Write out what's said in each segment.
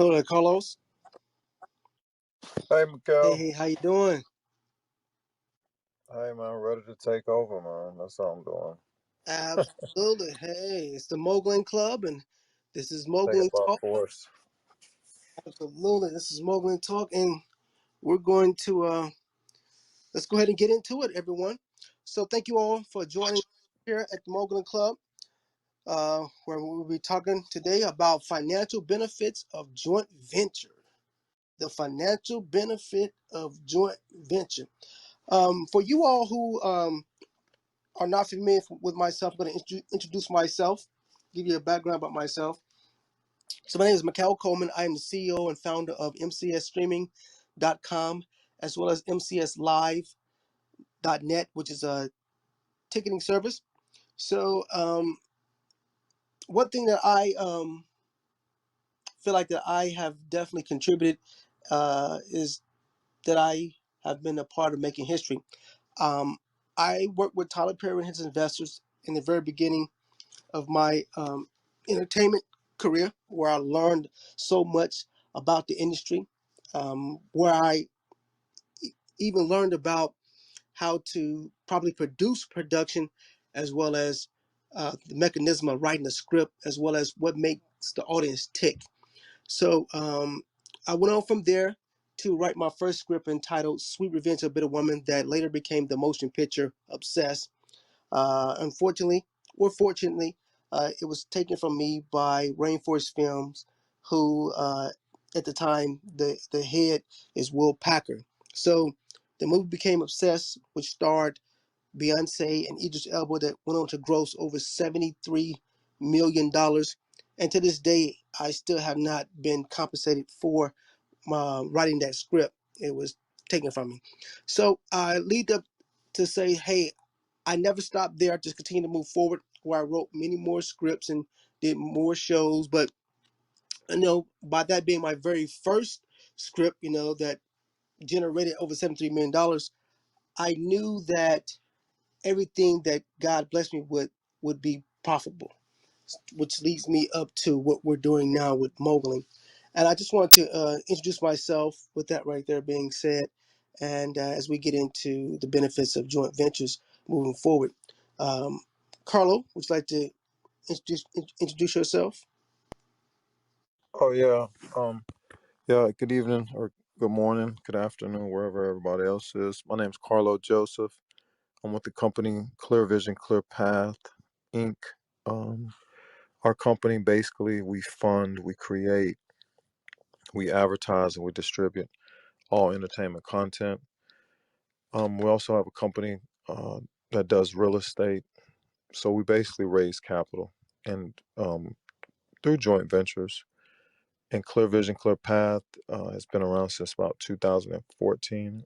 Hello there, Carlos. Hey, Hey, Mikhail. hey, how you doing? Hey, man, ready to take over, man. That's all I'm doing. Absolutely. Hey, it's the Moguling Club, and this is Take it Moguling by Talk. force. Absolutely, this is Moguling Talk, and we're going to let's go ahead and get into it, everyone. So, thank you all for joining here at the Moguling Club, where we'll be talking today about financial benefits of joint venture. The financial benefit of joint venture. For you all who are not familiar with myself, I'm going to introduce myself, give you a background about myself. So my name is Coleman. I am the CEO and founder of MCSstreaming.com, as well as MCSlive.net, which is a ticketing service. So one thing that I feel like that I have definitely contributed is that I have been a part of making history. Um, I worked with Tyler Perry and his investors in the very beginning of my entertainment career, where I learned so much about the industry, where I even learned about how to probably produce production, as well as the mechanism of writing a script, as well as what makes the audience tick. So I went on from there to write my first script entitled Sweet Revenge of a Bitter Woman, that later became the motion picture Obsessed. Unfortunately, or fortunately, it was taken from me by Rainforest Films, who at the time the head is Will Packer. So the movie became Obsessed, which starred Beyonce and Idris Elba, that went on to gross over $73 million. And to this day, I still have not been compensated for writing that script. It was taken from me. So I lead up to say, hey, I never stopped there. I just continued to move forward, where I wrote many more scripts and did more shows. But by that being my very first script, that generated over $73 million, I knew that everything that God blessed me with would be profitable, which leads me up to what we're doing now with Moguling. And I just wanted to introduce myself with that right there being said. And as we get into the benefits of joint ventures moving forward, um, Carlo, would you like to introduce yourself? Oh, yeah. Yeah, good evening or good morning, good afternoon, wherever everybody else is. My name's Carlo Joseph. I'm with the company Clear Vision, Clear Path, Inc. Um, our company, basically, we fund, we create, we advertise, and we distribute all entertainment content. We also have a company that does real estate. So we basically raise capital and through joint ventures. And Clear Vision, Clear Path has been around since about 2014.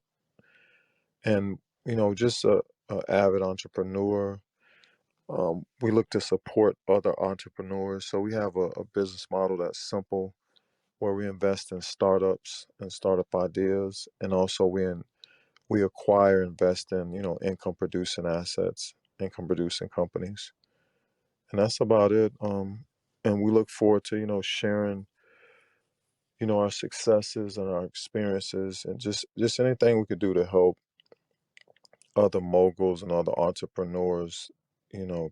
And, just a avid entrepreneur. We look to support other entrepreneurs. So we have a business model that's simple, where we invest in startups and startup ideas. And also we acquire, invest in, income producing assets, income producing companies. And that's about it. And we look forward to, sharing our successes and our experiences, and just anything we could do to help other moguls and other entrepreneurs,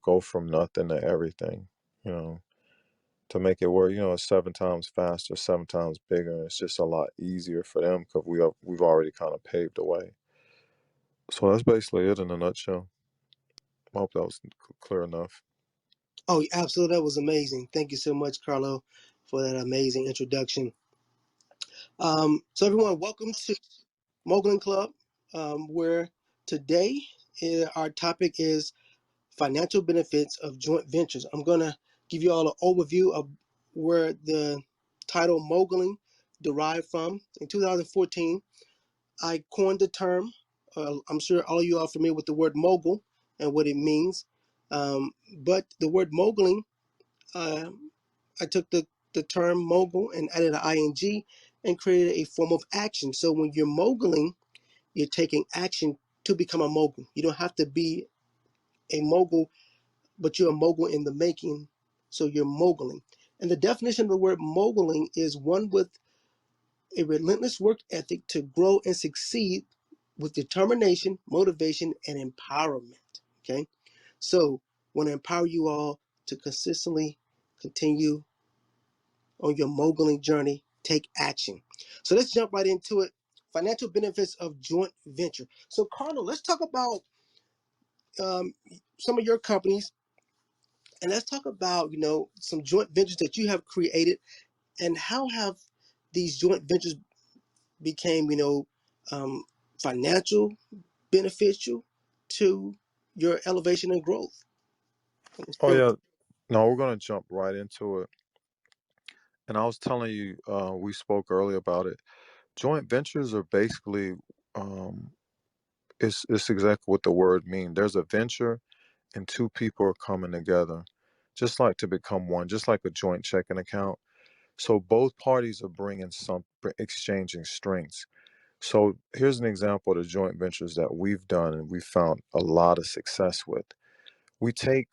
go from nothing to everything, you know, to make it work, 7 times faster, 7 times bigger. It's just a lot easier for them because we've already kind of paved the way. So that's basically it in a nutshell. I hope that was clear enough. Oh, absolutely. That was amazing. Thank you so much, Carlo, for that amazing introduction. So, everyone, welcome to Moguling Club, where today our topic is financial benefits of joint ventures. I'm going to give you all an overview of where the title Moguling derived from. In 2014, I coined the term. I'm sure all of you are familiar with the word mogul and what it means. But the word moguling, uh, I took the term mogul and added an ing and created a form of action. So when you're moguling, you're taking action to become a mogul. You don't have to be a mogul, but you're a mogul in the making. So you're moguling. And the definition of the word moguling is one with a relentless work ethic to grow and succeed with determination, motivation, and empowerment. Okay. So, want to empower you all to consistently continue on your moguling journey. Take action. So, let's jump right into it. Financial benefits of joint venture. So, Carlo, let's talk about um, some of your companies, and let's talk about some joint ventures that you have created, and how have these joint ventures became um, financial beneficial to your elevation and growth. Let's Oh share with yeah, no, we're gonna jump right into it. And I was telling you, we spoke earlier about it. Joint ventures are basically, um, it's exactly what the word means. There's a venture, and two people are coming together, just like to become one, just like a joint checking account. So both parties are bringing exchanging strengths. So here's an example of the joint ventures that we've done and we've found a lot of success with. We take,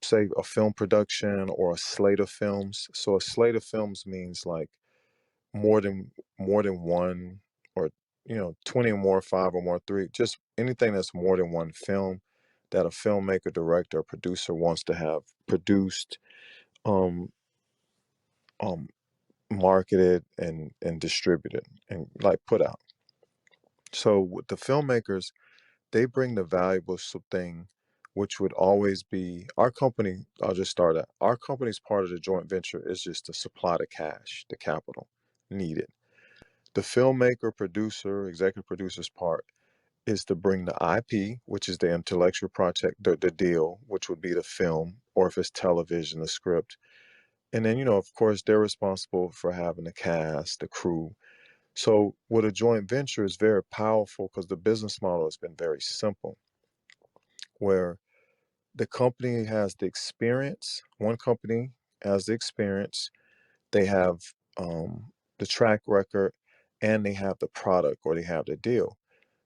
say, a film production or a slate of films. So a slate of films means like more than one, or 20 or more, five or more, three, just anything that's more than one film that a filmmaker, director, or producer wants to have produced, um, um, marketed, and distributed, and like put out. So with the filmmakers, they bring the valuable thing, which would always be our company. I'll just start at our company's part of the joint venture is just to supply the cash, the capital needed. The filmmaker, producer, executive producer's part is to bring the IP, which is the intellectual project, the deal, which would be the film, or if it's television, the script. And then, of course, they're responsible for having the cast, the crew. So, with a joint venture is very powerful because the business model has been very simple, where the company has the experience. One company has the experience, they have, the track record, and they have the product, or they have the deal.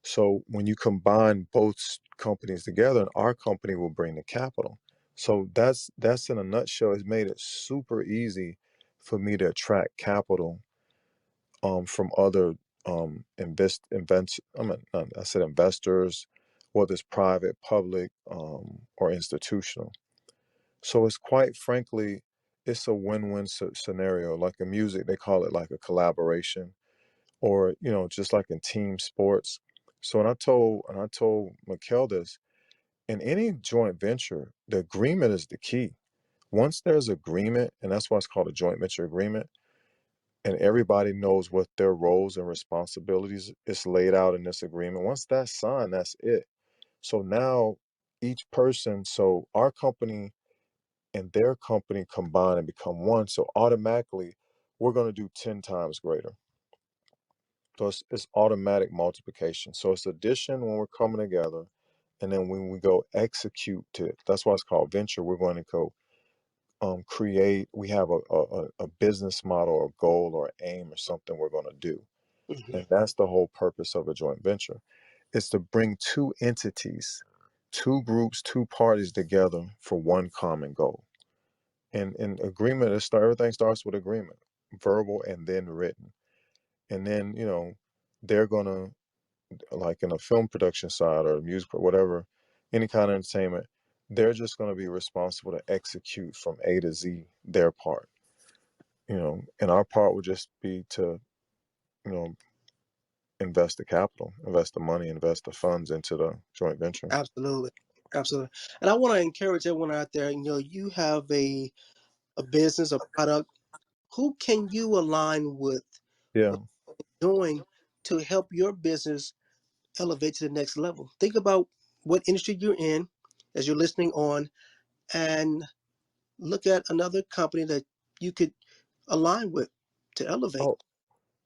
So when you combine both companies together, and our company will bring the capital. So that's in a nutshell. It's made it super easy for me to attract capital, from other, I said investors, whether it's private, public, or institutional. So it's quite frankly, it's a win-win scenario. Like in music, they call it like a collaboration, or just like in team sports. So and I told Mikkel this, in any joint venture, the agreement is the key. Once there's agreement, and that's why it's called a joint venture agreement, and everybody knows what their roles and responsibilities is laid out in this agreement. Once that's signed, that's it. So now each person, so our company and their company combine and become one. So automatically, we're going to do 10 times greater. So it's automatic multiplication. So it's addition when we're coming together. And then when we go execute it, that's why it's called venture. We're going to go, create, we have a business model or goal or aim or something we're going to do. you. Hmm. And that's the whole purpose of a joint venture. It's to bring two entities, two groups, two parties together for one common goal. And in agreement, everything starts with agreement, verbal and then written. And then, they're going to, like in a film production side or music or whatever, any kind of entertainment, they're just going to be responsible to execute from A to Z their part, and our part would just be to, you know, invest the capital, invest the money, invest the funds into the joint venture. Absolutely. Absolutely. And I want to encourage everyone out there, you have a business, a product. Who can you align with Yeah. or doing to help your business elevate to the next level? Think about what industry you're in as you're listening on, and look at another company that you could align with to elevate. Oh,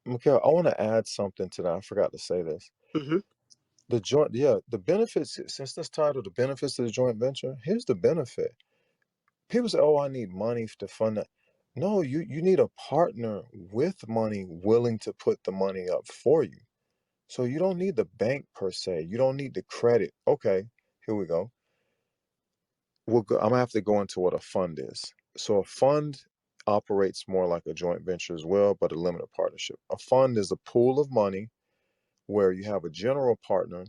Mikhail, I want to add something to that. I forgot to say this. Hmm. The joint, yeah, the benefits, since this title, the benefits of the joint venture, here's the benefit. People say, "Oh, I need money to fund that." No, you need a partner with money willing to put the money up for you. So you don't need the bank per se. You don't need the credit. Okay, here we go. I'm gonna have to go into what a fund is. So a fund, operates more like a joint venture as well, but a limited partnership. A fund is a pool of money where you have a general partner,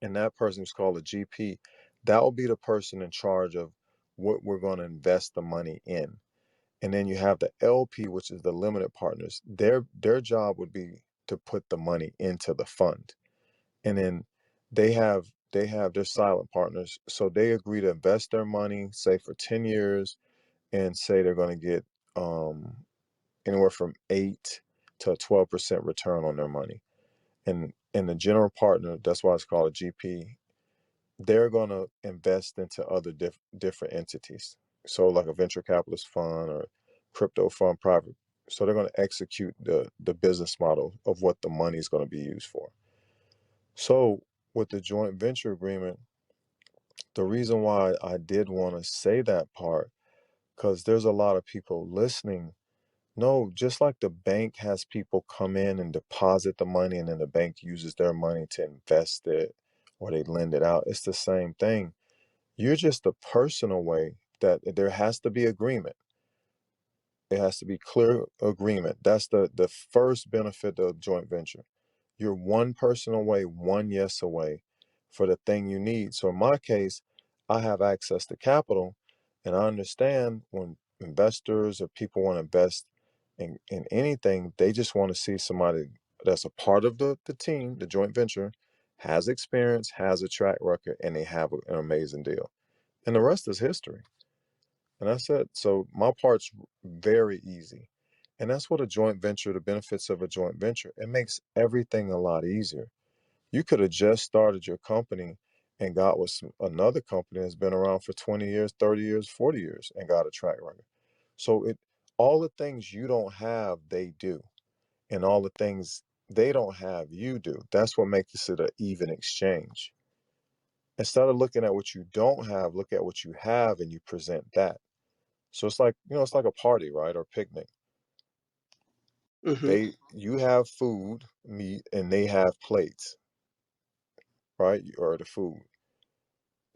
and that person is called a GP. That will be the person in charge of what we're going to invest the money in. And then you have the LP, which is the limited partners. Their job would be to put the money into the fund. And then they have their silent partners. So they agree to invest their money, say for 10 years, and say they're going to get anywhere from 8 to 12% return on their money. And the general partner, that's why it's called a GP, they're going to invest into other different entities. So like a venture capitalist fund or crypto fund, private. So they're going to execute the business model of what the money is going to be used for. So with the joint venture agreement, the reason why I did want to say that part, because there's a lot of people listening. No, just like the bank has people come in and deposit the money and then the bank uses their money to invest it or they lend it out, it's the same thing. You're just a personal way that there has to be agreement. It has to be clear agreement. That's the first benefit of joint venture. You're one person away, one yes away for the thing you need. So in my case, I have access to capital, and I understand when investors or people want to invest in anything, they just want to see somebody that's a part of the team, the joint venture, has experience, has a track record, and they have an amazing deal. And the rest is history. And that's it. So my part's very easy. And that's what a joint venture, the benefits of a joint venture, it makes everything a lot easier. You could have just started your company and got with another company that's been around for 20 years, 30 years, 40 years and got a track record. So all the things you don't have, they do. And all the things they don't have, you do. That's what makes it an even exchange. Instead of looking at what you don't have, look at what you have and you present that. So it's like, it's like a party, right? Or picnic. Hmm. You have food, meat, and they have plates, right? Or the food.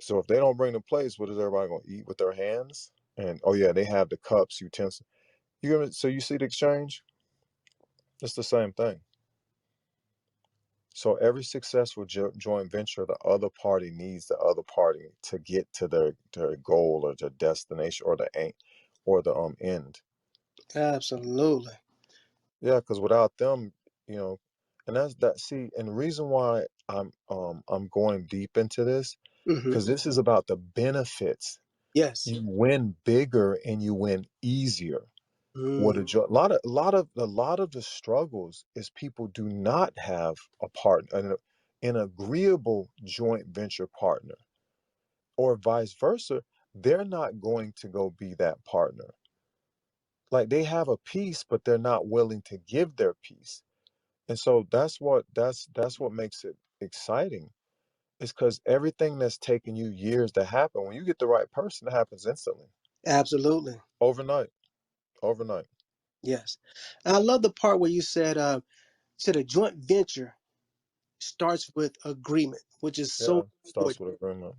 So if they don't bring the plates, what is everybody gonna eat with their hands? And oh yeah, they have the cups, utensils. So you see the exchange? It's the same thing. So every successful joint venture, the other party needs the other party to get to their goal or their destination or the aim or the end. Absolutely. Yeah, because without them, you know, and that's that. See, and the reason why I'm going deep into this, Hmm. because this is about the benefits. Yes. You win bigger and you win easier. What Mm. a lot of the struggles is people do not have a partner, an agreeable joint venture partner, or vice versa. They're not going to go be that partner. Like they have a piece, but they're not willing to give their piece. And so that's what makes it exciting. Is because everything that's taken you years to happen, when you get the right person, it happens instantly, Absolutely. overnight, overnight. Yes. And I love the part where you said a joint venture starts with agreement, which is so Yeah, starts important. with agreement,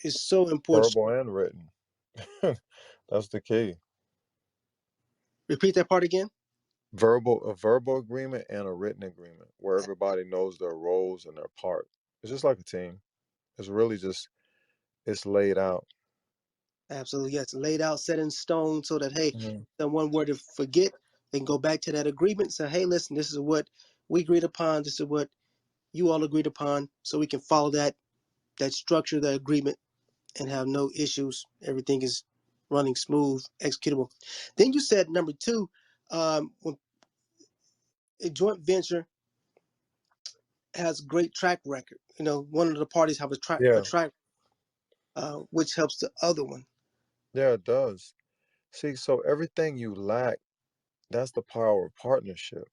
It's so important. verbal and written. That's the key. Repeat that part again. A verbal agreement and a written agreement where everybody knows their roles and their part. It's just like a team. It's really just it's laid out. Absolutely. Yes. Laid out, set in stone so that, hey, Hmm. someone were to forget, they can go back to that agreement and say, hey, listen, this is what we agreed upon. This is what you all agreed upon. So we can follow that structure, that agreement, and have no issues. Everything is running smooth, executable. Then you said number two, when a joint venture has great track record. One of the parties have a Yeah, track, which helps the other one. yeah, it does. See, so everything you lack, that's the power of partnership.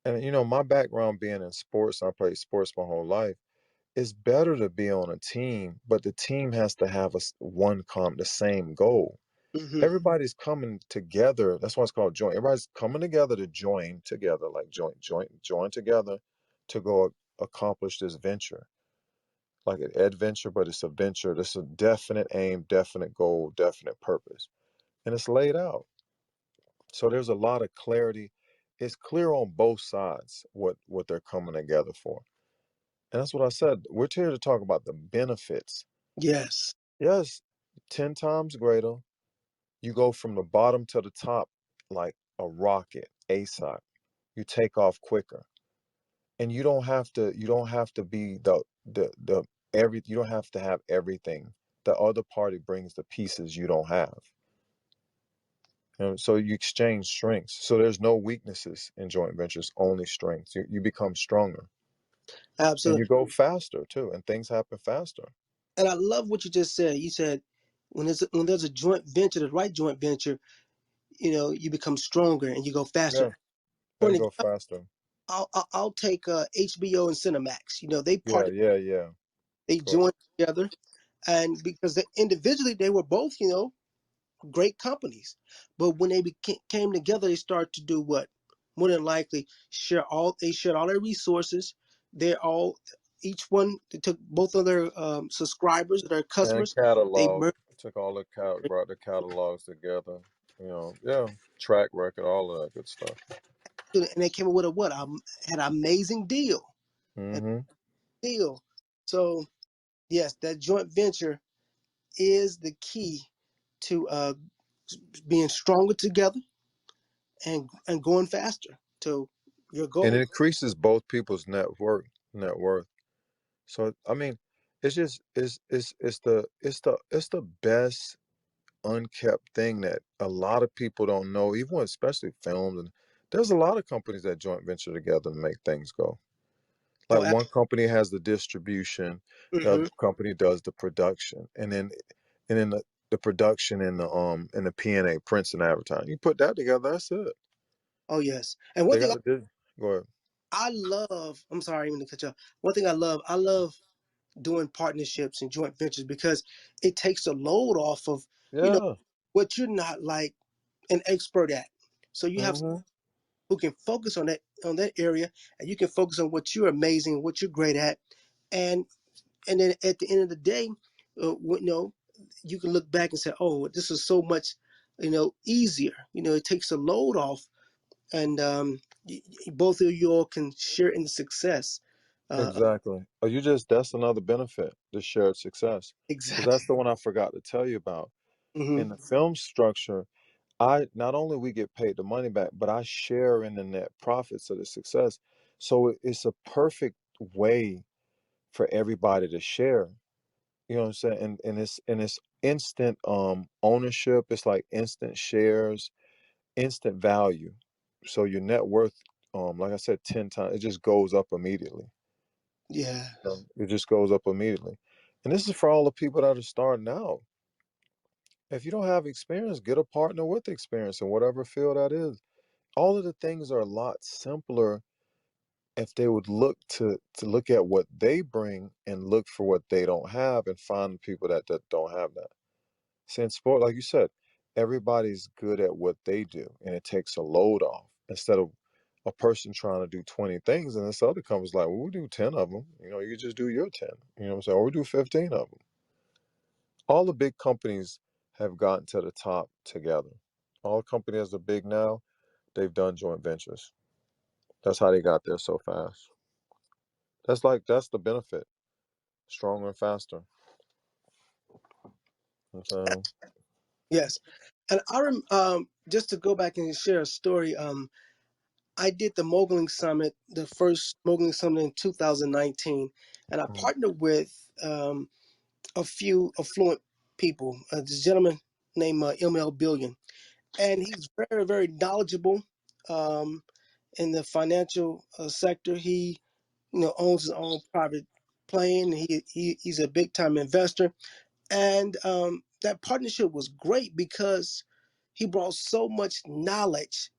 And my background being in sports, I played sports my whole life. It's better to be on a team, but the team has to have the same goal. Hmm. Everybody's coming together. That's why it's called joint. Everybody's coming together to join together, like join together to go accomplish this venture, like an adventure, but it's a venture. There's a definite aim, definite goal, definite purpose. and it's laid out. So there's a lot of clarity. It's clear on both sides what they're coming together for. And that's what I said. We're here to talk about the benefits. Yes, Yes, 10 times greater. You go from the bottom to the top like a rocket, ASOC. You take off quicker. And you don't have to be the every you don't have to have everything. The other party brings the pieces you don't have. So you exchange strengths. So there's no weaknesses in joint ventures, only strengths. You become stronger and absolutely. you go faster too, and things happen faster. And I love what you just said. You said when there's a joint venture, the right joint venture, you become stronger and you go faster. Yeah, For yeah, an you go example, faster. I'll take HBO and Cinemax. They Yeah, part yeah, yeah. they Go ahead. joined together, and because individually they were both great companies, but when they came together, they started to do what? More than likely, they shared all their resources. They're all Each one, they took both of their subscribers, their And customers. They catalog. merged Took all brought the catalogs together. Yeah, track record, all of that good stuff. and they came up with had an amazing an Mm-hmm. deal. So yes, that joint venture is the key to being stronger together and going faster to your And it goal. increases both people's net worth. So I mean, it's just it's the best unkept thing that a lot of people don't know, even especially films. And there's a lot of companies that joint venture together to make things go. Like Oh, one company has the distribution, the other mm-hmm. company does the production, and then the production and the P&A, prints and advertising. You put that together, that's it. Oh yes. And one They thing got a go ahead. I love, I'm sorry, even to cut you off. One thing I love doing partnerships and joint ventures because it takes the load off of, you know, Yeah. what you're not like an expert at. So you have Hmm. who can focus on that area, and you can focus on what you're amazing, what you're great at, and and then at the end of the day, you can look back and say, oh, this is so much, easier. It takes the load off, and both of you all can share in the success. Uh, Exactly. Oh, that's another benefit, the shared success. Because exactly. that's the one I forgot to tell you about. Hmm. In the film structure, I not only we get paid the money back, but I share in the net profits of the success. So it's a perfect way for everybody to share. You know what I'm saying? And it's instant ownership. It's like instant shares, instant value. So your net worth, like I said, 10 times, it just goes up immediately. Yeah. It just goes up immediately. And this is for all the people that are starting out. If you don't have experience, get a partner with experience in whatever field that is. All of the things are a lot simpler if they would look at what they bring and look for what they don't have and find the people that don't have that. Since sport, like you said, everybody's good at what they do and it takes a load off instead of a person trying to do 20 things and this other company's like, well, we'll do 10 of them. You just do your 10. You know what I'm saying? Or we do 15 of them. All the big companies have gotten to the top together. All companies that are big now, they've done joint ventures. That's how they got there so fast. That's the benefit. Stronger and faster. You know what I'm saying? Yes. And just to go back and share a story. I did the Moguling Summit, the first Moguling Summit in 2019, and I Mm, partnered with a few affluent people. This gentleman named ML Billion, and he's very, very knowledgeable um, in the financial sector. He, owns his own private plane. He's a big time investor, and that partnership was great because he brought so much knowledge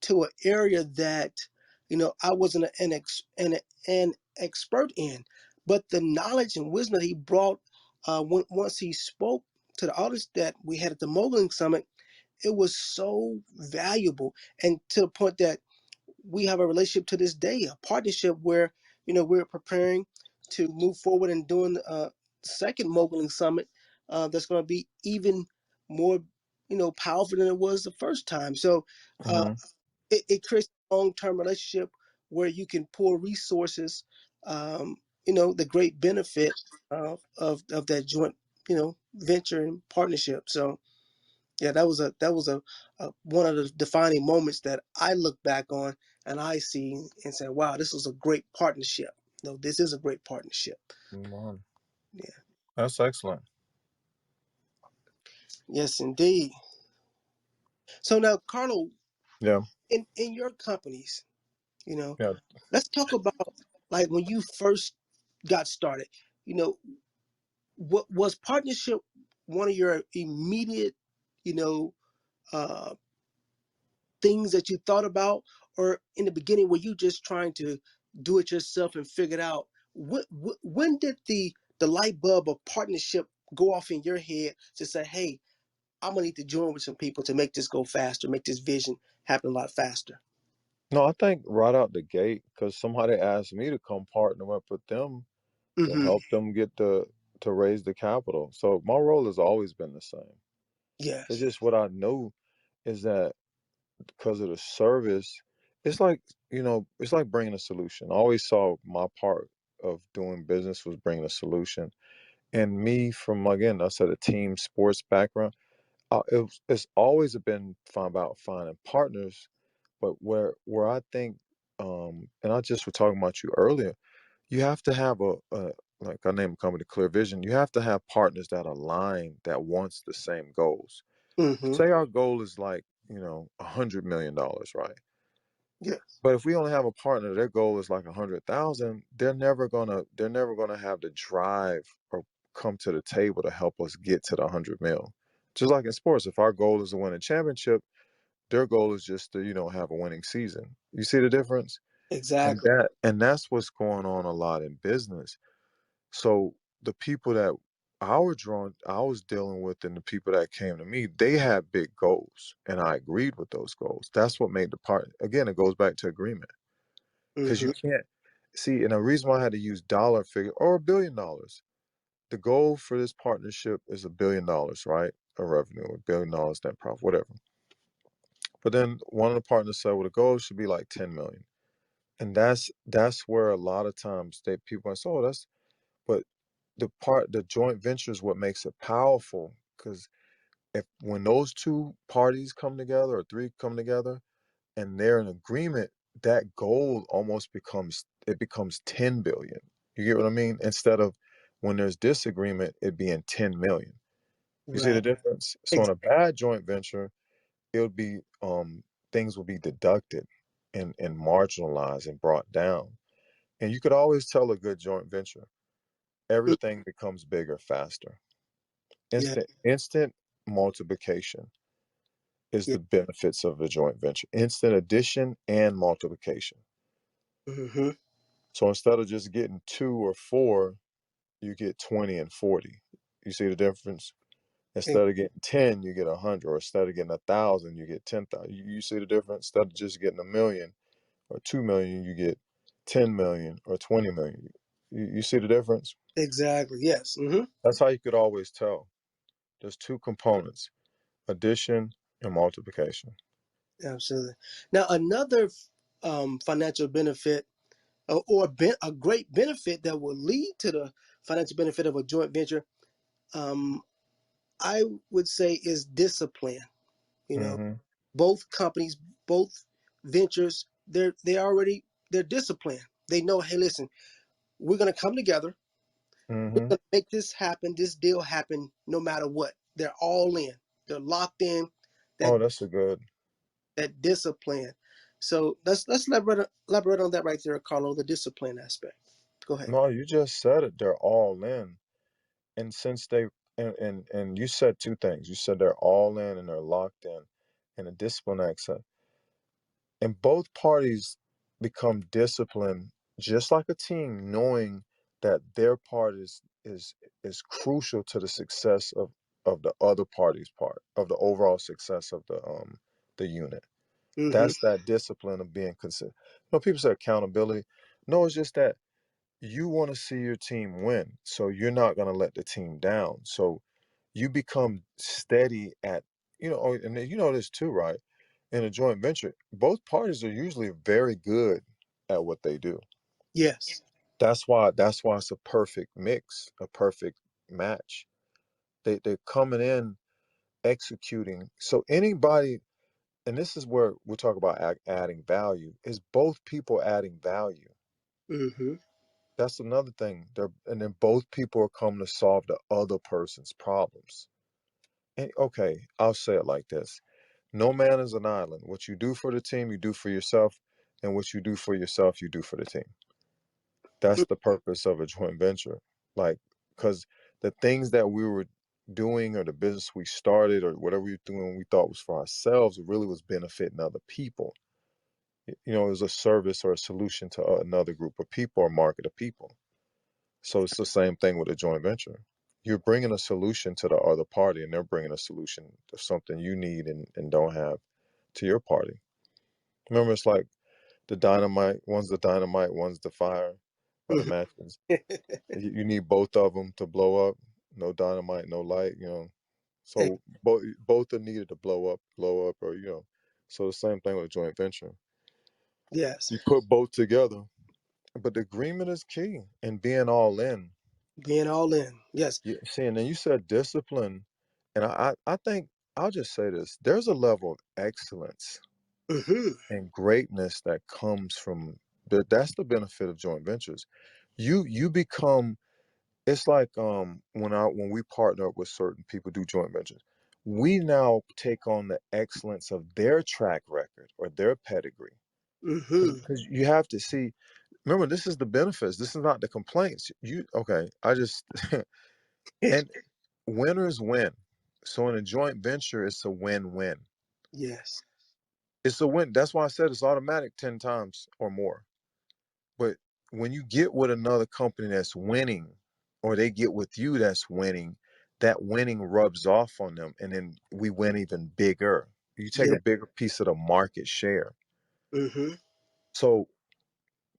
to an area that I wasn't an expert in, but the knowledge and wisdom that he brought once he spoke to the audience that we had at the Moguling Summit, it was so valuable, and to the point that we have a relationship to this day, a partnership where we're preparing to move forward and doing the second Moguling Summit that's going to be even more. powerful than it was the first time. So uh, Mm-hmm. it creates a long-term relationship where you can pour resources, the great benefit of that joint, venture and partnership. So yeah, that was a one of the defining moments that I look back on and I see and say, wow, this was a great partnership. No, this is a great partnership. Mm-hmm. Yeah. That's excellent. Yes, indeed. So now, Carlo, Yeah. in your companies, you know, Yeah. let's talk about like when you first got started. You know, what was partnership one of your immediate, you know, uh, things that you thought about, or in the beginning were you just trying to do it yourself and figure it out? When did the light bulb of partnership go off in your head to say, hey, I'm gonna need to join with some people to make this go faster, make this vision happen a lot faster? No, I think right out the gate, because somebody asked me to come partner up with them to Mm-hmm. help them get to raise the capital. So my role has always been the same. It's Yes. just what I know is that because of the service, it's like, it's like bringing a solution. I always saw my part of doing business was bringing a solution. And me, from again, I said a team sports background, it's always been about finding partners. But where I think, and I just was talking about you earlier, you have to have a like I named a company Clear Vision. You have to have partners that align, that wants the same goals. Mm-hmm. Say our goal is like, $100 million, right? Yes. But if we only have a partner, their goal is like 100,000, they're never gonna have the drive or come to the table to help us get to the 100 mil. Just like in sports, if our goal is to win a championship, their goal is just to, have a winning season. You see the difference? And Exactly. that's what's going on a lot in business. So the people that I was dealing with and the people that came to me, they had big goals and I agreed with those goals. That's what made the part again, it goes back to agreement. Because you Mm-hmm. can't see, and the reason why I had to use dollar figure or $1 billion. The goal for this partnership is $1 billion, right? A revenue, $1 billion net profit, whatever. But then one of the partners said, well, the goal should be like 10 million. And that's where a lot of times people say, oh, that's but the joint venture is what makes it powerful because if when those two parties come together or three come together and they're in agreement, that goal almost becomes 10 billion. You get what I mean? Instead of when there's disagreement, it being 10 million. You see the Right. difference? So in Ex- a bad joint venture, it would be things will be deducted and marginalized and brought down. And you could always tell a good joint venture. mm, Everything becomes bigger faster. yeah. Instant multiplication is Yeah. the benefits of a joint venture. Instant addition and multiplication. Mm-hmm. So instead of just getting two or four, you get 20 and 40. You see the difference? Instead of getting 10, you get 100. Or instead of getting 1,000, you get 10,000. You see the difference? Instead of just getting 1 million or 2 million, you get 10 million or 20 million. You see the difference? Exactly. Yes. Mm-hmm. That's how you could always tell. There's two components, addition and multiplication. Absolutely. Now, another financial benefit, a great benefit that will lead to the financial benefit of a joint venture, um, I would say, is discipline. You know, Mm-hmm. both companies, both ventures, they're disciplined. They know, hey, listen, we're gonna come together. We're Mm-hmm. gonna make this happen, this deal happen, no matter what. They're all in. They're locked in. That Oh, that's a good. that discipline. So let's elaborate on that right there, Carlo. The discipline aspect. Go ahead. No, you just said it. They're all in. And since they and you said two things. You said they're all in and they're locked in. And the discipline accent. And both parties become disciplined just like a team, knowing that their part is crucial to the success of the other party's part, of the overall success of the unit. Mm-hmm. That's that discipline of being consistent. People say accountability. No, it's just that you want to see your team win. So you're not going to let the team down. So you become steady at and then you know this too, right? In a joint venture, both parties are usually very good at what they do. Yes. That's why it's a perfect mix, a perfect match. They're coming in executing. So anybody, and this is where we talk about adding value, is both people adding value. Mm-hmm. That's another thing. And then both people are coming to solve the other person's problems. And okay, I'll say it like this. No man is an island. What you do for the team, you do for yourself, and what you do for yourself, you do for the team. That's the purpose of a joint venture. Like, because the things that we were doing or the business we started or whatever we were doing we thought was for ourselves really was benefiting other people. It was a service or a solution to another group of people or market of people. So it's the same thing with a joint venture. You're bringing a solution to the other party, and they're bringing a solution to something you need and don't have to your party. Remember, it's like the dynamite. One's the dynamite, one's the fire, or the Mm-hmm. matches. You need both of them to blow up. No dynamite, no light. So both are needed to blow up, or So the same thing with a joint venture. Yes. You put both together, but the agreement is key, and being all in. Being all in. Yes. You see, and then you said discipline, and I think I'll just say this: there's a level of excellence Mm-hmm. and greatness that comes from that's the benefit of joint ventures. You become it's like when we partner up with certain people do joint ventures, we now take on the excellence of their track record or their pedigree. Mm-hmm. Because you have to see, remember, this is the benefits. This is not the complaints. Okay, I just and winners win. So in a joint venture, it's a win-win. Yes. It's a win. That's why I said it's automatic 10 times or more. But when you get with another company that's winning, or they get with you that's winning, that winning rubs off on them, and then we win even bigger. You take a Yeah. bigger piece of the market share. Mm-hmm. So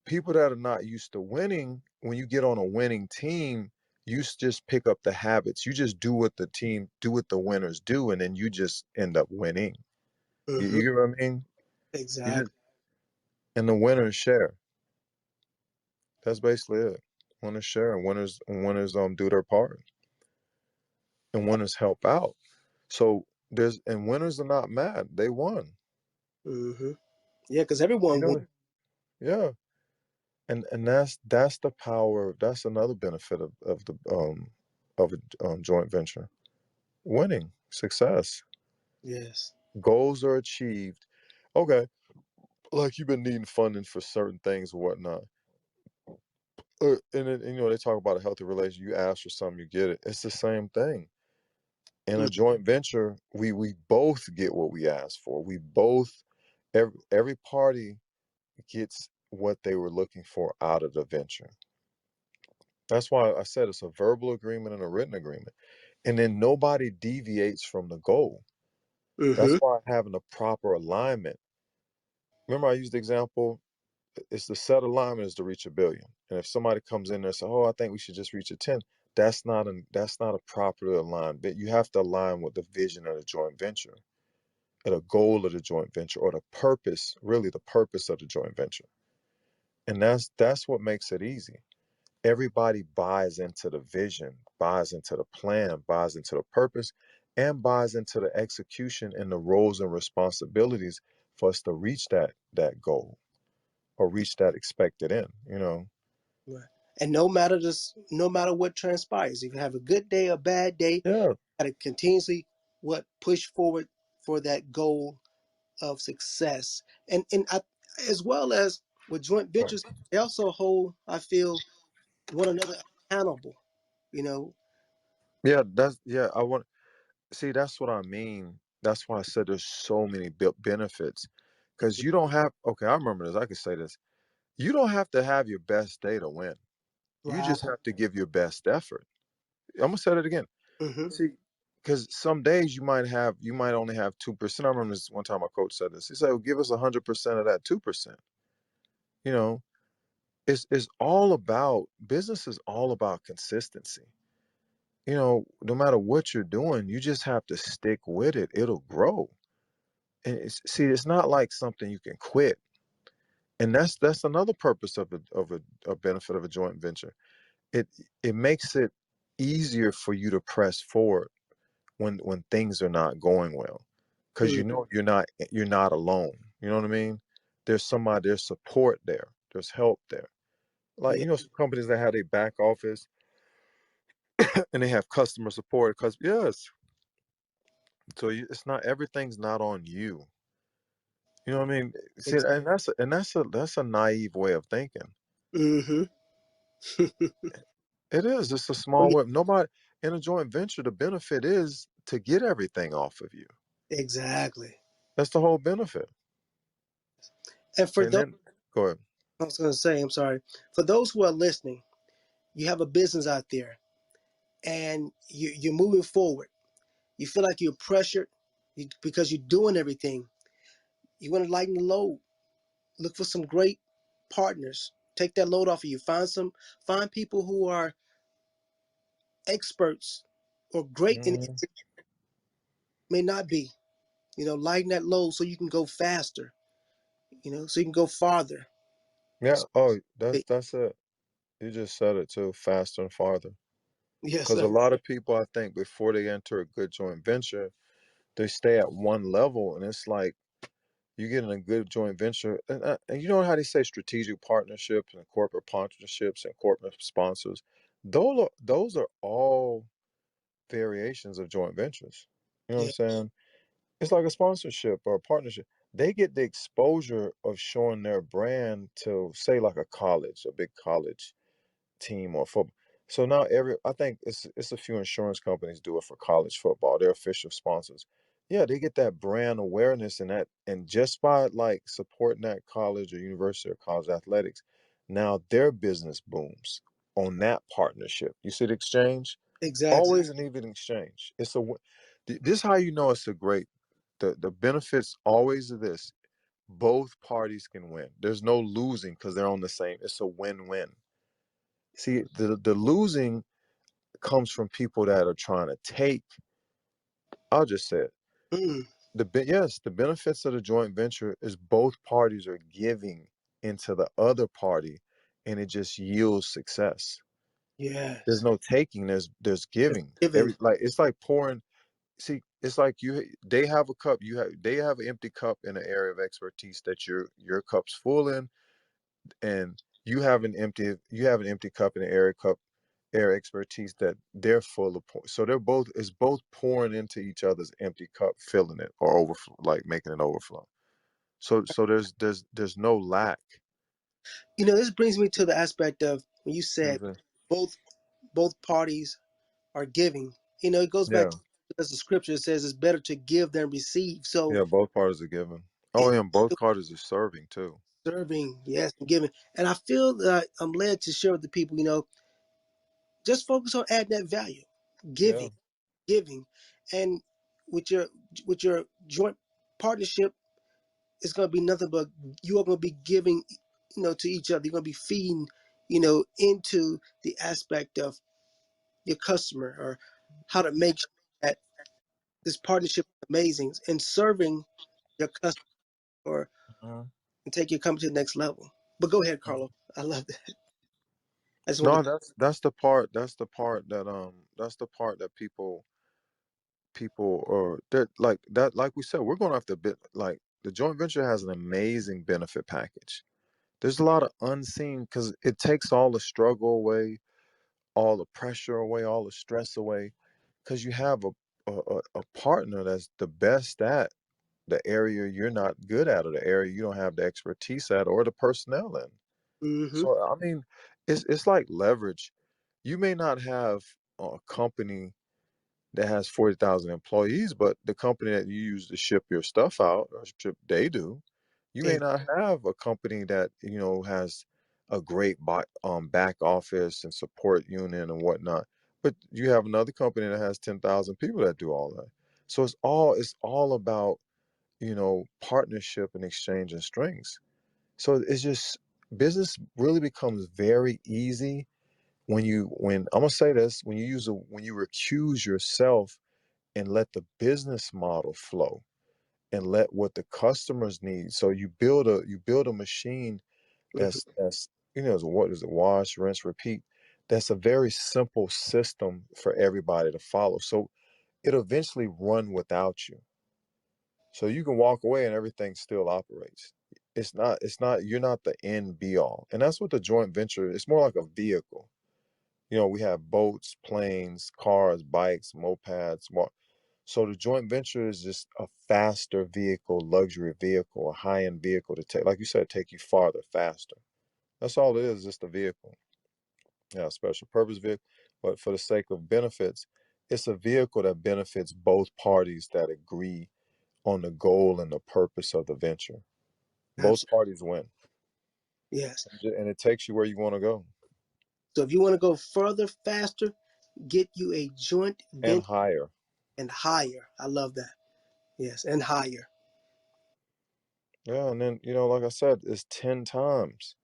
people that are not used to winning, when you get on a winning team, just pick up the habits. You just do what the winners do, and then you just end up winning. You Mm-hmm. get what I mean? You just Exactly. and the winners share. That's basically it. Winners share, and winners do their part, and winners help out. So winners are not mad. They won. Mm-hmm. Yeah, because You everyone wins. know, yeah. And that's the power. That's another benefit of a joint venture. Winning, success, Yes. goals are achieved. Okay, like you've been needing funding for certain things or whatnot. And they talk about a healthy relationship. You ask for something, you get it. It's the same thing. In a joint venture, we both get what we ask for. We both every party gets what they were looking for out of the venture. That's why I said it's a verbal agreement and a written agreement. And then nobody deviates from the goal. That's Mm-hmm. why having a proper alignment. Remember, I used the example, it's the set alignment is to reach a billion. And if somebody comes in there and says, "Oh, I think we should just reach a 10," that's not a properly aligned. But you have to align with the vision of the joint venture, or the goal of the joint venture, or the purpose, really the purpose of the joint venture. And that's what makes it easy. Everybody buys into the vision, buys into the plan, buys into the purpose, and buys into the execution and the roles and responsibilities for us to reach that goal or reach that expected end. Right. And no matter what transpires, if you have a good day or bad day, Yeah. gotta continuously push forward for that goal of success. As well as with joint Right. ventures, they also hold, I feel, one another accountable. You know. Yeah, I want see that's what I mean. That's why I said there's so many benefits. Because you don't have, okay, I remember this. I could say this. You don't have to have your best day to win. You Right. just have to give your best effort. I'm gonna say that again. Mm-hmm. See, because some days you might only have 2%. I remember this one time my coach said this. He said, "Well, give us 100% of that 2%." You know, it's all about business is all about consistency. no matter what you're doing, you just have to stick with it. It'll grow. And it's not like something you can quit. And that's another purpose of a benefit of a joint venture. It it makes it easier for you to press forward when things are not going well, because Mm, you're not alone. You know what I mean? There's support there. There's help there. Like yeah. some companies that have a back office and they have customer support. Because yes, so it's not everything's not on you. You know what I mean? See, Ex- and that's a naive way of thinking. mm-hmm. It is. It's a Oh, small yeah, way. Nobody in a joint venture. The benefit is to get everything off of you. exactly. That's the whole benefit. And for And those, then go ahead. I was going to say, I'm sorry, for those who are listening, you have a business out there and you're moving forward. You feel like you're pressured because you're doing everything. You want to lighten the load. Look for some great partners. Take that load off of you. Find people who are experts or great in Mhm. may not be. Lighten that load so you can go faster. So you can go farther. Yeah. So, Oh, that's hey, that's it. You just said it too. Faster and farther. yes, Because a sir. lot of people, I think, before they enter a good joint venture, they stay at one level, and it's like you get in a good joint venture, and you know how they say strategic partnerships and corporate partnerships and corporate sponsors. Those are all variations of joint ventures. You know what Yeah, I'm saying? It's like a sponsorship or a partnership. They get the exposure of showing their brand to, say, like a college, a big college team or football. So now I think it's a few insurance companies do it for college football. They're official sponsors. Yeah, they get that brand awareness and just by like supporting that college or university or college athletics, now their business booms on that partnership. You see the exchange? exactly. Always an even exchange. This is how you know it's a great. The benefits always of this. Both parties can win. There's no losing because they're on the same. It's a win-win. See, the losing comes from people that are trying to take. I'll just say it. Mm, Yes, the benefits of the joint venture is both parties are giving into the other party, and it just yields success. There's yes. no taking. There's It's giving. given. It's like pouring. See, it's like they have a cup. They have an empty cup in an area of expertise that your cup's full in, and you have an empty cup in an area expertise that they're full of. So it's both pouring into each other's empty cup, filling it or overflow, like making it overflow. So there's no lack. This brings me to the aspect of when you You know said what I'm saying? both both parties are giving. It goes back Yeah, to as the scripture says it's better to give than receive. So yeah. Both parties are given. Oh, it and both parties are serving too. serving, yes, and giving. And I feel that I'm led to share with the people, just focus on adding that value. Yeah. Giving, giving. And with your with your joint partnership, it's gonna be nothing but you are gonna be giving, to each other. You're gonna be feeding, into the aspect of your customer or how to make sure that this partnership is amazing and serving your customer or Mhm. and take your company to the next level. But go ahead, Carlo. I love that. I just wanted No, that's the part. That's the part that people or that like that like we said, we're going to have to bit like the joint venture has an amazing benefit package. There's a lot of unseen because it takes all the struggle away, all the pressure away, all the stress away, because you have a partner that's the best at the area you're not good at or the area you don't have the expertise at or the personnel in. to. Mm-hmm. So I mean, it's like leverage. You may not have a company that has 40,000 employees, but the company that you use to ship your stuff out or ship they do, you may not have a company that, has a great back office and support unit and whatnot. But you have another company that has 10,000 people that do all that. So it's all about, partnership and exchange and strengths. So it's just business really becomes very easy when I'm gonna say this, when you recuse yourself and let the business model flow and let what the customers need. So you build a machine Hmm. that's what is it, wash, rinse, repeat. That's a very simple system for everybody to follow. So it'll eventually run without you. So you can walk away and everything still operates. It's not you're not the end be all. And that's what the joint venture, it's more like a vehicle. We have boats, planes, cars, bikes, mopeds. So the joint venture is just a faster vehicle, luxury vehicle, a high-end vehicle to take, like you said, take you farther, faster. That's all it is, just a vehicle. Yeah, special purpose vehicle. But for the sake of benefits, it's a vehicle that benefits both parties that agree on the goal and the purpose of the venture. Both Absolutely. parties win. Yes. And it takes you where you want to go So if you want to go further, faster, get you a joint and venture higher. and higher. I love that. Yes, and higher. Yeah, and then, like I said, it's 10 times.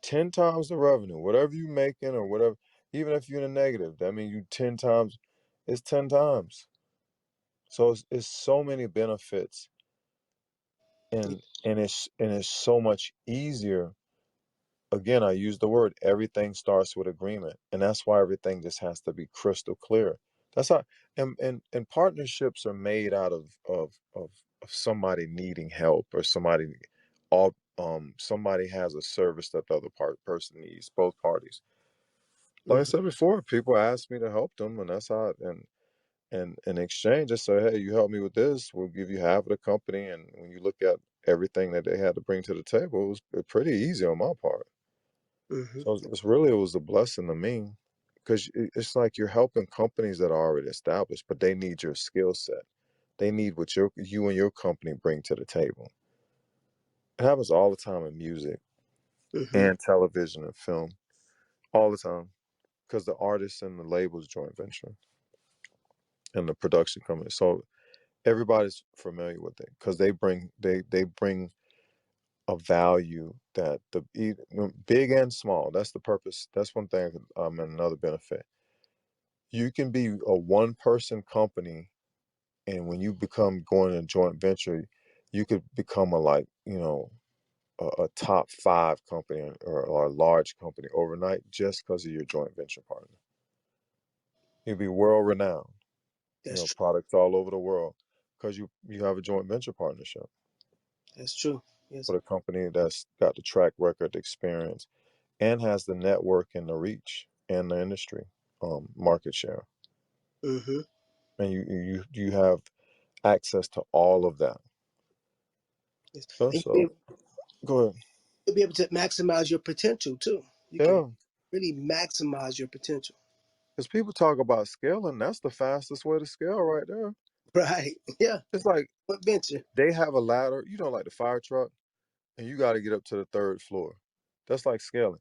10 times the revenue. Whatever you making or whatever, even if you're in a negative, that means you 10 times, it's 10 times. So it's so many benefits and it's so much easier. Again, I use the word, everything starts with agreement. And that's why everything just has to be crystal clear. That's how and partnerships are made out of somebody needing help, or somebody has a service that the other person needs, both parties. Like I Hmm. said before, people ask me to help them, and that's how. And in exchange, I say, hey, you help me with this, we'll give you half of the company. And when you look at everything that they had to bring to the table, it was pretty easy on my part. Hmm. So it was a blessing to me, because it's like you're helping companies that are already established, but they need your skill set. They need what you and your company bring to the table. It happens all the time in music Hmm. and television and film, all the time, because the artists and the labels joint venture and the production company. So everybody's familiar with it because they bring a value that big and small. That's the purpose. That's one thing. And another benefit. You can be a one person company, and when you become going in a joint venture, you could become a top five company, or a large company overnight, just because of your joint venture partner. You'll be world renowned. That's true. Products all over the world because you have a joint venture partnership That's true. Yes. with a company that's got the track record, the experience, and has the network and the reach and the industry market share. Hmm. And you have access to all of that. Yes. So, And so go ahead. you'll be able to maximize your potential too. You can Yeah, really maximize your potential. because people talk about scaling. That's the fastest way to scale right there. Right. Yeah. It's like What venture? they have a ladder, like the fire truck, and you got to get up to the third floor. That's like scaling.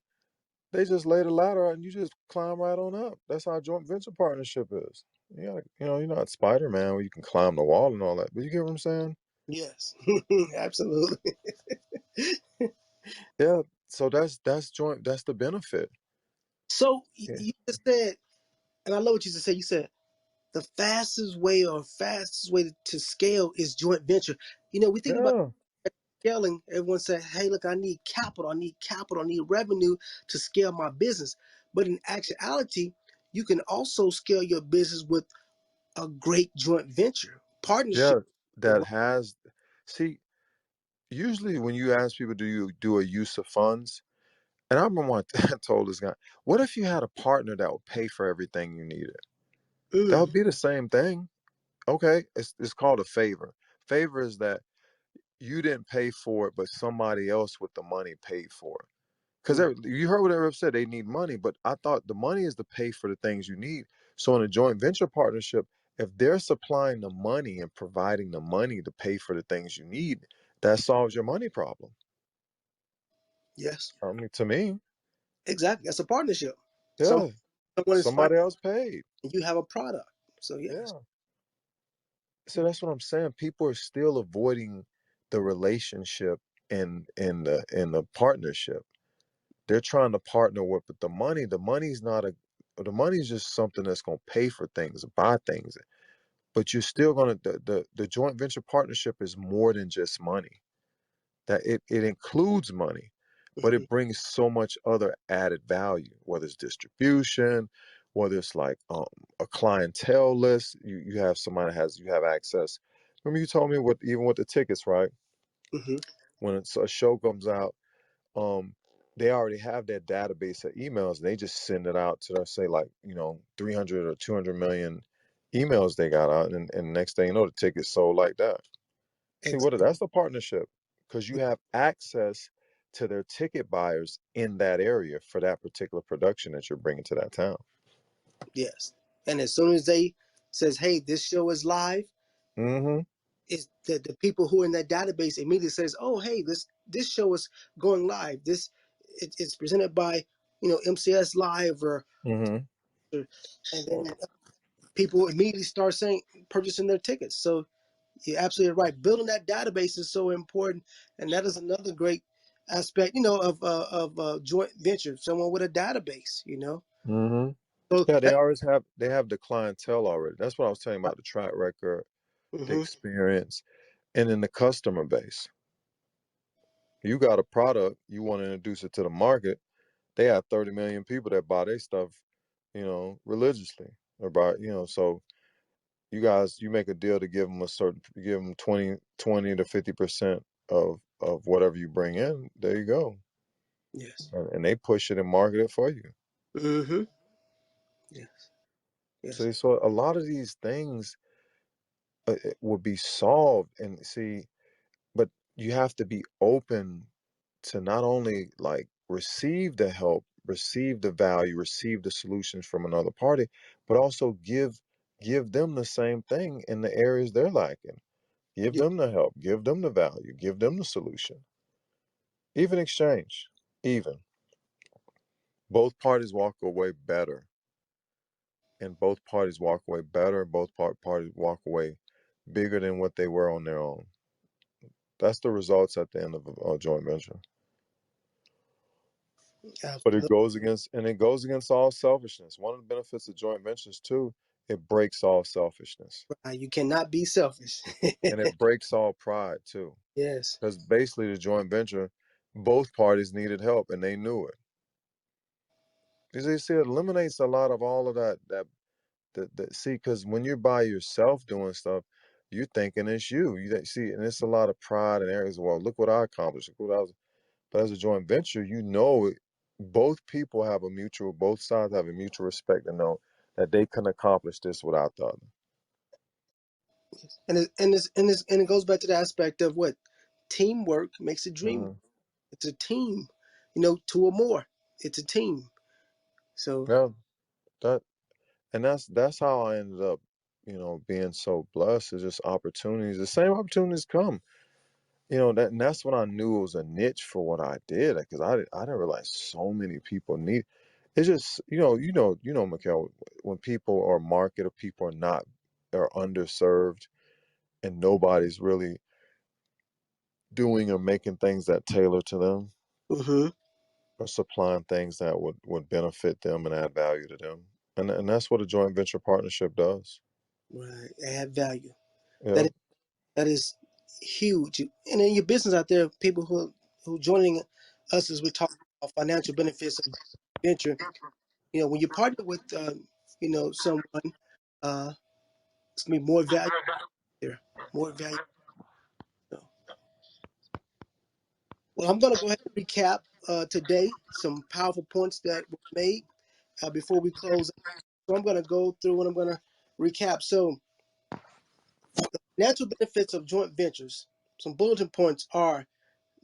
They just lay the ladder out and you just climb right on up. That's how joint venture partnership is. You're not Spider Man where you can climb the wall and all that. But you get what I'm saying? Yes. Absolutely. Yeah. So that's joint. That's the benefit. So Yeah. you just said, and I love what you just said. You said the fastest way to scale is joint venture. We think about Yeah. scaling. Everyone said, "Hey, look, I need capital. I need capital. I need revenue to scale my business." But in actuality, you can also scale your business with a great joint venture partnership. Yeah. That has. See, usually when you ask people, do you do a use of funds? And I remember when I told this guy, what if you had a partner that would pay for everything you needed? That Mm, would be the same thing. Okay. It's called a favor. Favor is that you didn't pay for it, but somebody else with the money paid for it. Because mm, you heard what everyone said, they need money, but I thought the money is to pay for the things you need. So in a joint venture partnership, if they're supplying the money and providing the money to pay for the things you need, that solves your money problem. yes, I mean, to me, exactly. That's a partnership. Some yeah, someone is fighting, somebody else paid. and you have a product. So yes. Yeah. So that's what I'm saying. People are still avoiding the relationship in the partnership. they're trying to partner with, but the money's not a the money's just something that's going to pay for things, buy things. But you're still going to the joint venture partnership is more than just money. That it includes money, but Hmm. it brings so much other added value, whether it's distribution, whether it's like a clientele list. You have somebody that has you have access. Remember you told me what even with the tickets, right? Hmm. When it's, a show comes out, um, they already have their database of emails. And they just send it out to their say like 300 or 200 million emails they got out, and next thing you know, the ticket's sold like that. See what Exactly. that's a partnership because you have access to their ticket buyers in that area for that particular production that you're bringing to that town. Yes. And as soon as they says, "Hey, this show is live," Mm-hmm. is that the people who are in that database immediately says, "Oh, hey, this show is going live. It's presented by MCS Live Mm-hmm. and then people immediately start saying purchasing their tickets." So you're absolutely right. Building that database is so important, and that is another great aspect, of joint venture. Someone with a database, Mm-hmm. So Yeah, that. they have the clientele already. That's what I was telling you about, the track record, the Hmm. experience, and then the customer base. You got a product, you want to introduce it to the market. They have 30 million people that buy their stuff, religiously. Or buy, so you make a deal to give them give them 20 to 50% of whatever you bring in. There you go. Yes. And they push it and market it for you. Hmm. Yes. Yes. So a lot of these things it would be solved, and see, but you have to be open to not only like receive the help, receive the value, receive the solutions from another party, but also give them the same thing in the areas they're lacking. Give Yeah. them the help, give them the value, give them the solution. Even exchange, even both parties walk away better, and both parties walk away better. Both parties walk away bigger than what they were on their own. That's the results at the end of a joint venture. But Absolutely. it goes against all selfishness. One of the benefits of joint ventures too, it breaks all selfishness, Right. You cannot be selfish. and it breaks all pride too. Yes. Because basically, the joint venture, both parties needed help, and they knew it. As you see, it eliminates a lot of all of that. See, because when you're by yourself doing stuff, you're thinking it's you. See, and it's a lot of pride and areas. Well, look what I accomplished. Look what I was. But as a joint venture, both people have both sides have a mutual respect and know that they can accomplish this without the other. And it goes back to the aspect of what teamwork makes a dream. Hmm. It's a team, two or more. It's a team. So. Yeah, that and that's how I ended up, being so blessed. Is just opportunities. The same opportunities come. And that's when I knew it was a niche for what I did, because I didn't realize so many people need. It's just Mikhail, when people are market or people are underserved, and nobody's really doing or making things that tailor to them, Hmm. or supplying things that would benefit them and add value to them, and that's what a joint venture partnership does. Right. Add value. That Yeah. is that is huge. And in your business out there, people who joining us as we talk about financial benefits of venture. When you partner with someone, uh, it's gonna be more value there, more value. So, well, I'm gonna go ahead and recap today some powerful points that were made before we close. So I'm gonna go through and I'm gonna recap. So, natural benefits of joint ventures. Some bulletin points are: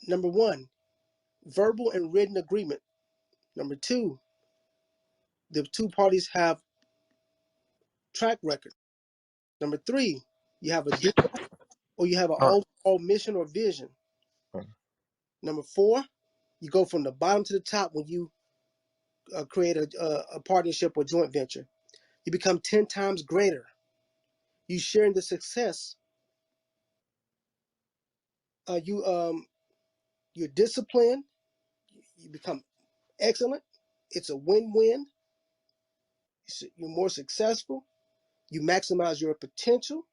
number one, verbal and written agreement. Number two, the two parties have track record. Number three, you have a dual or you have an Uh, overall mission or vision. Number four, you go from the bottom to the top when you create a partnership or joint venture. You become 10 times greater. You sharing the success. You're disciplined. You become excellent. It's a win-win. You're more successful. You maximize your potential.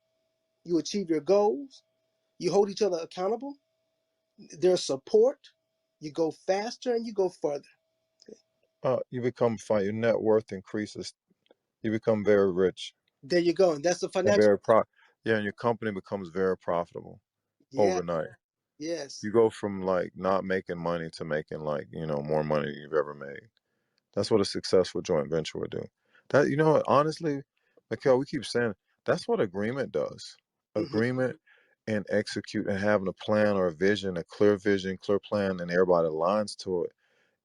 You achieve your goals. You hold each other accountable. There's support. You go faster and you go further. You become fine. Your net worth increases. You become very rich There you go. And that's the and financial. yeah, and your company becomes very profitable Yeah. overnight. Yes. You go from like not making money to making like, more money than you've ever made. That's what a successful joint venture would do. That, what, honestly, Mikhail, we keep saying that's what agreement does. Hmm. Agreement and execute and having a plan or a vision, clear plan, and everybody aligns to it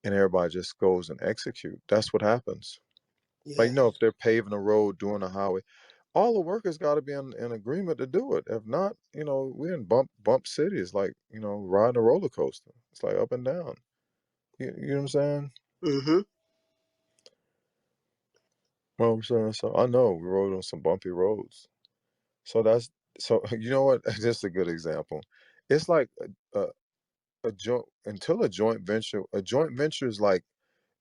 and everybody just goes and execute. That's what happens. Like, Yeah. if they're paving a road, doing a highway, all the workers got to be in agreement to do it. If not, we're in bump cities, like, riding a roller coaster. It's like up and down. You know what I'm saying? Hmm. Well, I'm saying, so I know we rode on some bumpy roads. So you know what? Just a good example. It's like a joint until a joint venture is like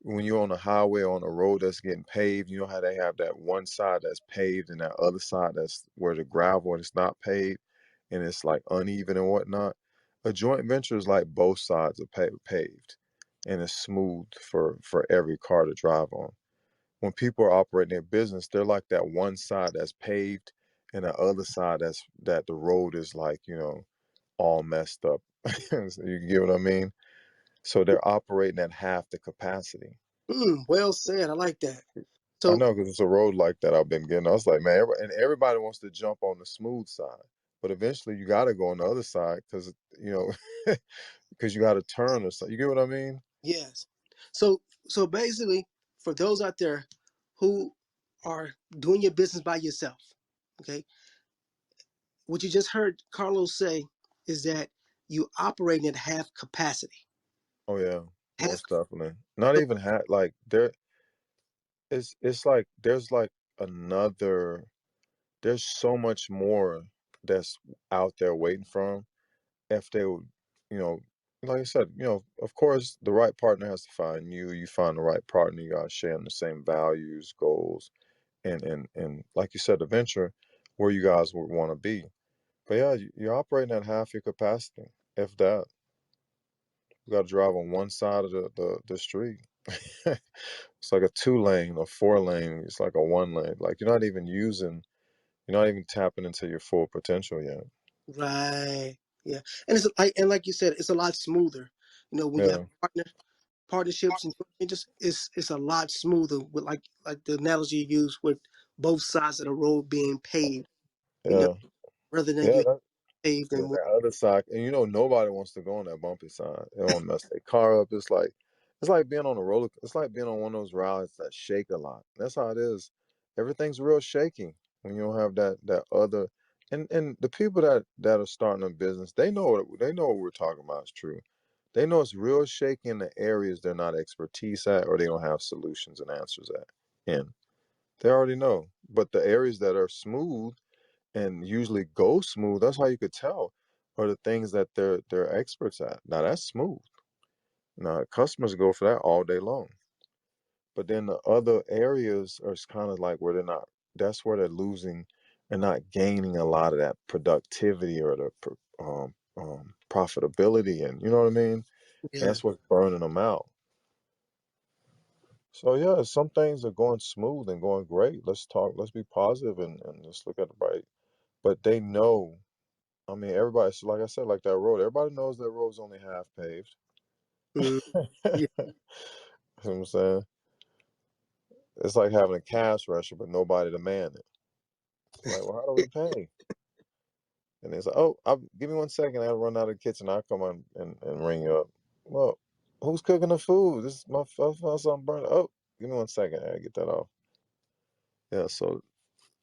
when you're on a highway on a road that's getting paved. You know how they have that one side that's paved and that other side that's where the gravel and it's not paved and it's like uneven and whatnot. A joint venture is like both sides are paved and it's smooth for every car to drive on. When people are operating their business, they're like that one side that's paved and the other side that the road is like, all messed up. So you get what I mean? So they're operating at half the capacity. Well said. I like that. I So know because it's a road like that I've been getting. I was like, man, everybody wants to jump on the smooth side, but eventually you got to go on the other side because because you got to turn or something. You get what I mean? yes. So basically, for those out there who are doing your business by yourself, okay, what you just heard Carlos say is that you operate at half capacity. Oh yeah, Half. most definitely. Not even like there. It's like there's like another. There's so much more that's out there waiting for them. If they would, you know, like I said, of course, the right partner has to find you. You find the right partner. You guys sharing the same values, goals, and like you said, the venture where you guys would want to be. But yeah, you're operating at half your capacity. If that, you got to drive on one side of the street. It's like a 2 lane or 4 lane. It's like a 1 lane. Like you're not even tapping into your full potential yet. Right. Yeah. And like you said, it's a lot smoother. When you have Yeah, partnerships and it's a lot smoother with like the analogy you use with both sides of the road being paved, you know, yeah, rather than yeah. you paved Yeah, and that other side, and nobody wants to go on that bumpy side. They don't mess their car up. It's like being on a roller. It's like being on one of those rides that shake a lot. That's how it is. Everything's real shaky when you don't have that other. And the people that are starting a business, they know what we're talking about is true. They know it's real shaky in the areas they're not expertise at or they don't have solutions and answers at. In they already know. But the areas that are smooth and usually go smooth, that's how you could tell, are the things that they're experts at. Now that's smooth. Now customers go for that all day long. But then the other areas are kind of like where they're not. That's where they're losing and not gaining a lot of that productivity or the profitability, and you know what I mean. And yeah. that's what's burning them out. So yeah, some things are going smooth and going great. Let's talk. Let's be positive and let's look at the bright. But they know. I mean, everybody, so like I said, like that road, everybody knows that road's only half paved. Mm, You yeah. know what I'm saying? It's like having a cash register, but nobody to man it. It's like, well, how do we pay? And it's like, oh, give me 1 second. I'll run out of the kitchen. I'll come on and ring you up. Well, who's cooking the food? This is I found something burning. Oh, give me 1 second. I get that off. Yeah, so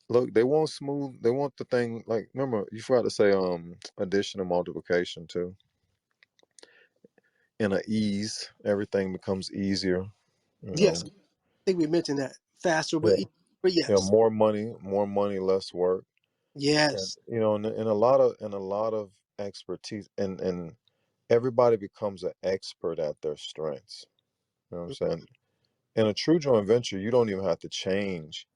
look, they want smooth. They want the thing like, remember, you forgot to say addition and multiplication too. In a ease, everything becomes easier. You Yes. know, I think we mentioned that faster, yeah, but yeah, yes. more money, less work, and Yes. and a lot of expertise, and everybody becomes an expert at their strengths. You know what I'm saying? In a true joint venture, you don't even have to change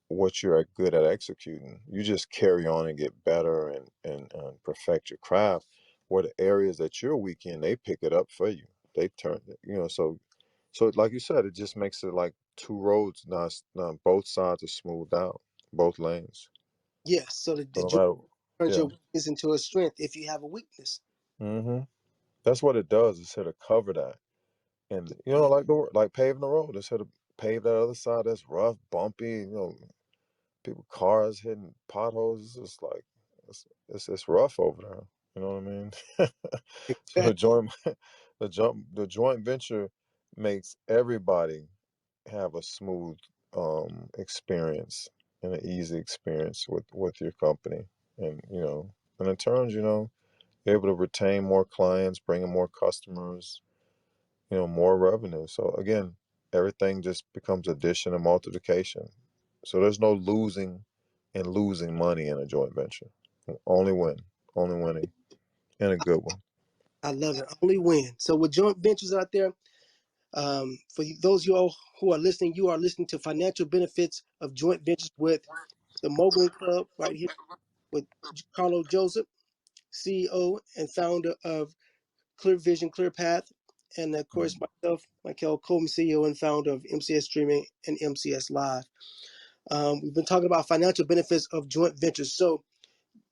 what you're good at executing. You just carry on and get better and perfect your craft. Where the areas that you're weak in, they pick it up for you. They turn it, so like you said, it just makes it like two roads. Not both sides are smoothed out, both lanes. Yes. So the So no joint matter, turns your yeah, weakness into a strength if you have a weakness. hmm that's what it does. It's here to cover that, and like paving the road. It's here to pave that other side that's rough, bumpy. People cars hitting potholes. It's just like it's rough over there. You know what I mean? So Exactly. the joint venture makes everybody have a smooth experience and an easy experience with your company, and and in turns, you're able to retain more clients, bring in more customers, more revenue. So again, everything just becomes addition and multiplication. So there's no losing and losing money in a joint venture. Only win, only winning, and a good one. I love it. Only win. So with joint ventures out there, those of you all who are listening, you are listening to financial benefits of joint ventures with the Moguling Club right here with Carlo Joseph, CEO and founder of Clear Vision, Clear Path, and of course myself, Michael Coleman, CEO and founder of MCS Streaming and MCS Live. We've been talking about financial benefits of joint ventures. So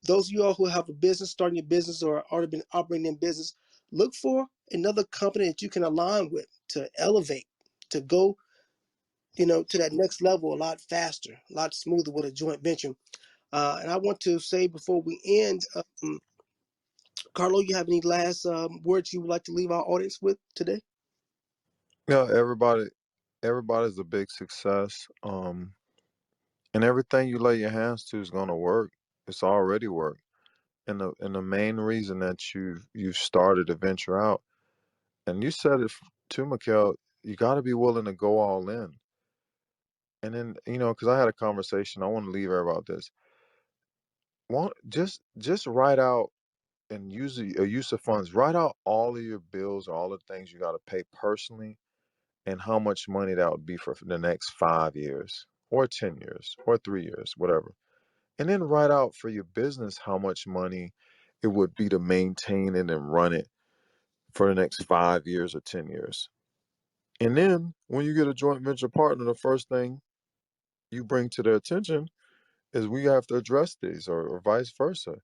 those of you all who have a business, starting your business or already been operating in business, look for another company that you can align with to elevate, to go, to that next level a lot faster, a lot smoother with a joint venture. And I want to say before we end, Carlo, you have any last words you would like to leave our audience with today? Yeah, everybody's a big success. And everything you lay your hands to is gonna work. It's already worked. And the main reason that you've started to venture out, and you said it too, Mikhail, you got to be willing to go all in. And then, because I had a conversation, I want to leave her about this. Just write out and use a use of funds. Write out all of your bills, all the things you got to pay personally, and how much money that would be for the next 5 years, or 10 years, or 3 years, whatever. And then write out for your business how much money it would be to maintain it and run it for the next 5 years or 10 years. And then when you get a joint venture partner, the first thing you bring to their attention is we have to address these, or vice versa.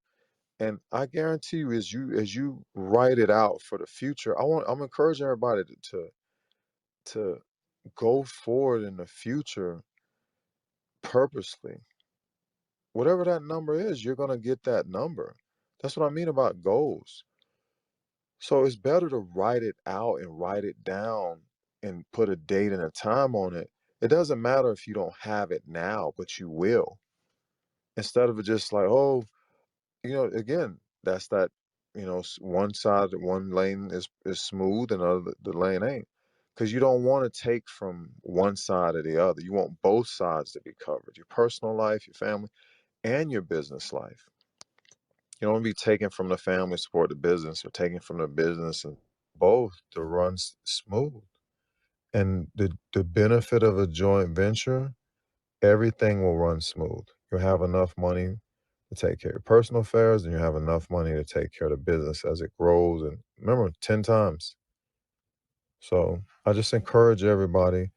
And I guarantee you, as you write it out for the future, I'm encouraging everybody to go forward in the future purposely. Whatever that number is, you're gonna get that number. That's what I mean about goals. So it's better to write it out and write it down and put a date and a time on it. It doesn't matter if you don't have it now, but you will. Instead of it just like, oh, again, that's that, one side, one lane is smooth and the lane ain't. Because you don't want to take from one side or the other. You want both sides to be covered, your personal life, your family, and your business life. You don't want to be taken from the family to support the business, or taken from the business and both to run smooth. And the benefit of a joint venture, everything will run smooth. You'll have enough money to take care of your personal affairs, and you have enough money to take care of the business as it grows. And remember, 10 times. So I just encourage everybody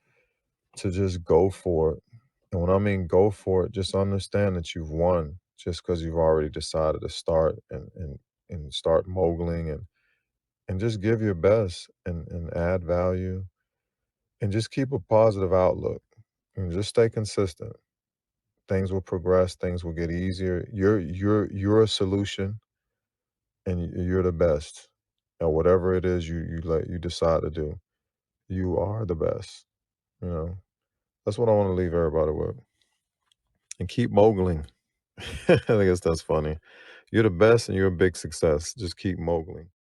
to just go for it. And when I mean go for it, just understand that you've won just because you've already decided to start and start mogling, and just give your best and add value, and just keep a positive outlook and just stay consistent. Things will progress, things will get easier. You're a solution, and you're the best at whatever it is you decide to do. You are the best. You know, that's what I want to leave everybody with. And keep mogling. I guess that's funny. You're the best and you're a big success. Just keep mogling.